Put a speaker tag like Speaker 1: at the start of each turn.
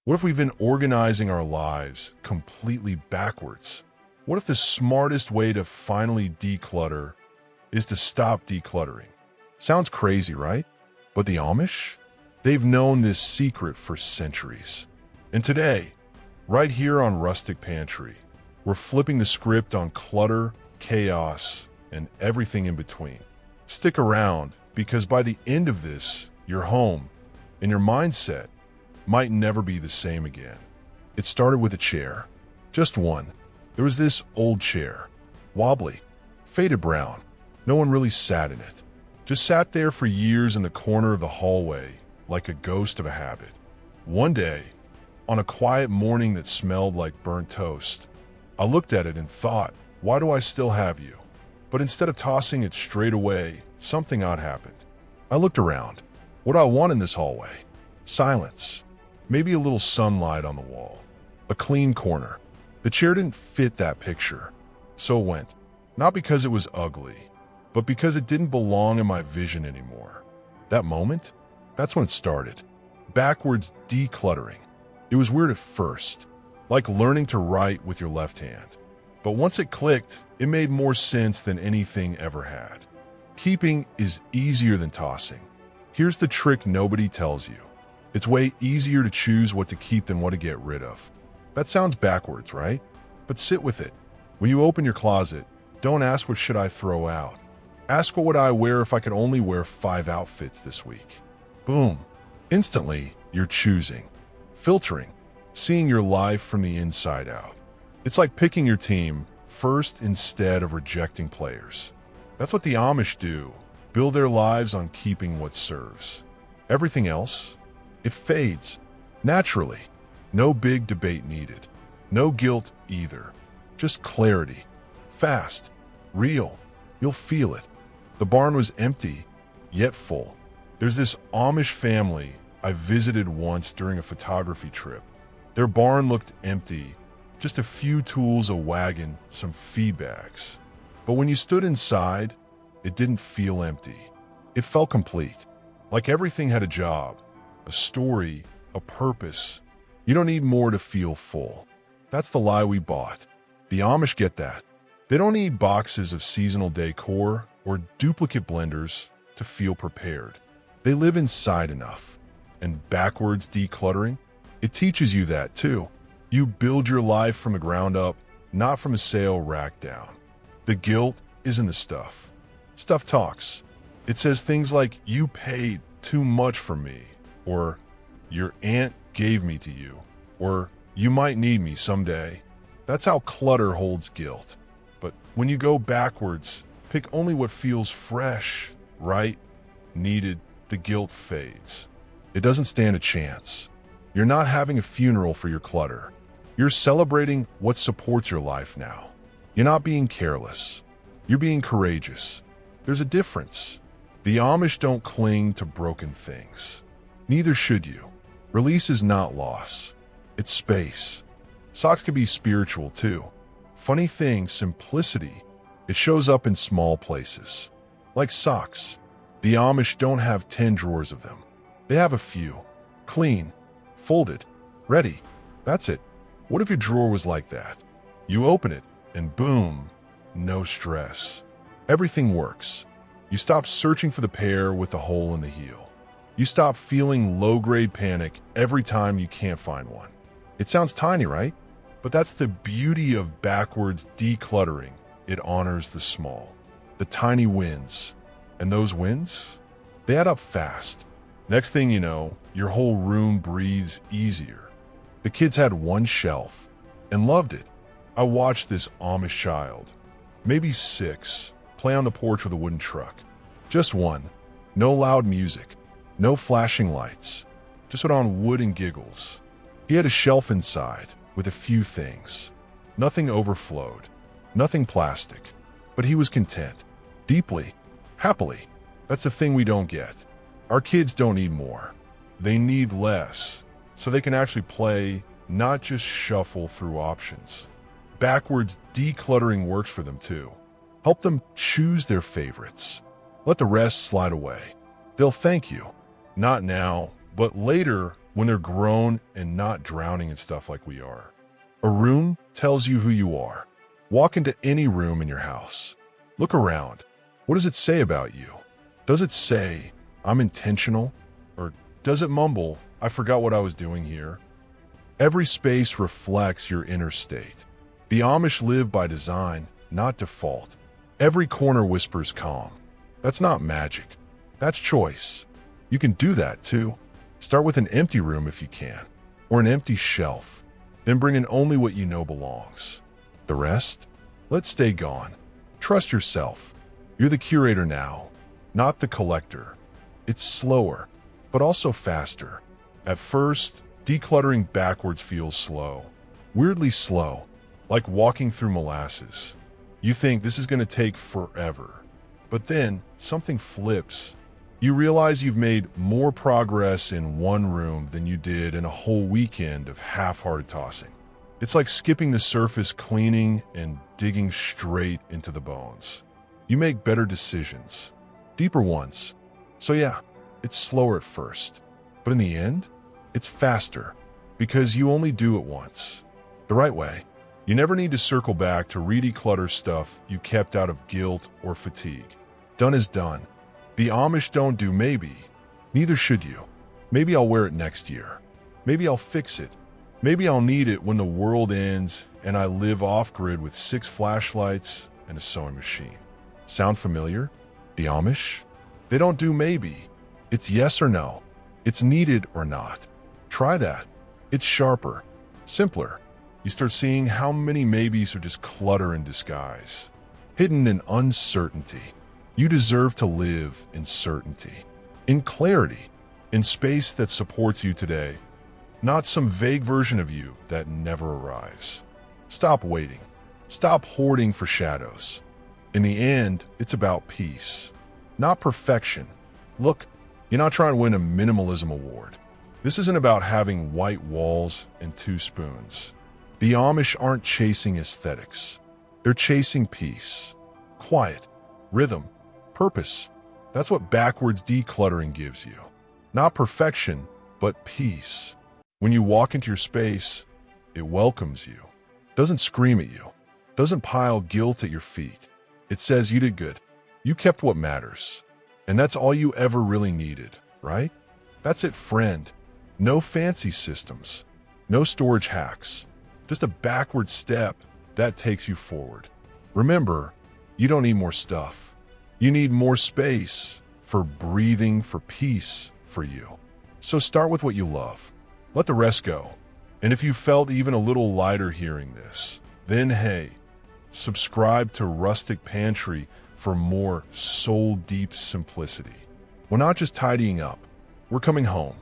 Speaker 1: What if we've been organizing our lives completely backwards? What if the smartest way to finally declutter is to stop decluttering? Sounds crazy, right? But the Amish? They've known this secret for centuries. And today, right here on Rustic Pantry, we're flipping the script on clutter, chaos, and everything in between. Stick around, because by the end of this, your home and your mindset might never be the same again. It started with a chair. Just one. There was this old chair. Wobbly. Faded brown. No one really sat in it. Just sat there for years in the corner of the hallway, like a ghost of a habit. One day, on a quiet morning that smelled like burnt toast, I looked at it and thought, why do I still have you? But instead of tossing it straight away, something odd happened. I looked around. What do I want in this hallway? Silence. Maybe a little sunlight on the wall. A clean corner. The chair didn't fit that picture. So it went. Not because it was ugly, but because it didn't belong in my vision anymore. That moment? That's when it started. Backwards decluttering. It was weird at first, like learning to write with your left hand. But once it clicked, it made more sense than anything ever had. Keeping is easier than tossing. Here's the trick nobody tells you. It's way easier to choose what to keep than what to get rid of. That sounds backwards, right? But sit with it. When you open your closet, don't ask what should I throw out. Ask what would I wear if I could only wear 5 outfits this week. Boom. Instantly, you're choosing. Filtering. Seeing your life from the inside out. It's like picking your team first instead of rejecting players. That's what the Amish do. Build their lives on keeping what serves. Everything else, it fades. Naturally. No big debate needed. No guilt either. Just clarity. Fast. Real. You'll feel it. The barn was empty, yet full. There's this Amish family I visited once during a photography trip. Their barn looked empty. Just a few tools, a wagon, some feed bags. But when you stood inside, it didn't feel empty. It felt complete. Like everything had a job, a story, a purpose. You don't need more to feel full. That's the lie we bought. The Amish get that. They don't need boxes of seasonal decor or duplicate blenders to feel prepared. They live inside enough. And backwards decluttering, it teaches you that too. You build your life from the ground up, not from a sale rack down. The guilt isn't the stuff. Stuff talks. It says things like, you paid too much for me, or your aunt gave me to you, or you might need me someday. That's how clutter holds guilt. But when you go backwards, pick only what feels fresh, right, needed, the guilt fades. It doesn't stand a chance. You're not having a funeral for your clutter. You're celebrating what supports your life now. You're not being careless. You're being courageous. There's a difference. The Amish don't cling to broken things. Neither should you. Release is not loss. It's space. Socks can be spiritual too. Funny thing, simplicity. It shows up in small places. Like socks. The Amish don't have 10 drawers of them. They have a few. Clean. Folded. Ready. That's it. What if your drawer was like that? You open it, and boom, no stress. Everything works. You stop searching for the pair with the hole in the heel. You stop feeling low-grade panic every time you can't find one. It sounds tiny, right? But that's the beauty of backwards decluttering. It honors the small, the tiny wins. And those wins, they add up fast. Next thing you know, your whole room breathes easier. The kids had one shelf and loved it. I watched this Amish child, maybe 6, play on the porch with a wooden truck. Just one. No loud music. No flashing lights. Just went on wood and giggles. He had a shelf inside with a few things. Nothing overflowed. Nothing plastic. But he was content. Deeply. Happily. That's the thing we don't get. Our kids don't need more. They need less. So they can actually play, not just shuffle through options. Backwards decluttering works for them too. Help them choose their favorites. Let the rest slide away. They'll thank you. Not now, but later when they're grown and not drowning in stuff like we are. A room tells you who you are. Walk into any room in your house. Look around. What does it say about you? Does it say, I'm intentional? Or does it mumble, I forgot what I was doing here? Every space reflects your inner state. The Amish live by design, not default. Every corner whispers calm. That's not magic. That's choice. You can do that too. Start with an empty room if you can, or an empty shelf. Then bring in only what you know belongs. The rest? Let stay gone. Trust yourself. You're the curator now, not the collector. It's slower, but also faster. At first, decluttering backwards feels slow. Weirdly slow, like walking through molasses. You think this is going to take forever. But then, something flips. You realize you've made more progress in one room than you did in a whole weekend of half-hearted tossing. It's like skipping the surface cleaning and digging straight into the bones. You make better decisions, deeper ones. So yeah, it's slower at first, but in the end, it's faster because you only do it once, the right way. You never need to circle back to re-declutter stuff you kept out of guilt or fatigue. Done is done. The Amish don't do maybe. Neither should you. Maybe I'll wear it next year. Maybe I'll fix it. Maybe I'll need it when the world ends and I live off-grid with 6 flashlights and a sewing machine. Sound familiar? The Amish? They don't do maybe. It's yes or no. It's needed or not. Try that. It's sharper, simpler. You start seeing how many maybes are just clutter in disguise, hidden in uncertainty. You deserve to live in certainty, in clarity, in space that supports you today, not some vague version of you that never arrives. Stop waiting. Stop hoarding for shadows. In the end, it's about peace, not perfection. Look, you're not trying to win a minimalism award. This isn't about having white walls and 2 spoons. The Amish aren't chasing aesthetics. They're chasing peace, quiet, rhythm, purpose. That's what backwards decluttering gives you. Not perfection, but peace. When you walk into your space, it welcomes you. Doesn't scream at you. Doesn't pile guilt at your feet. It says you did good. You kept what matters. And that's all you ever really needed, right? That's it, friend. No fancy systems. No storage hacks. Just a backward step that takes you forward. Remember, you don't need more stuff. You need more space for breathing, for peace, for you. So start with what you love. Let the rest go. And if you felt even a little lighter hearing this, then hey, subscribe to Rustic Pantry for more soul-deep simplicity. We're not just tidying up. We're coming home.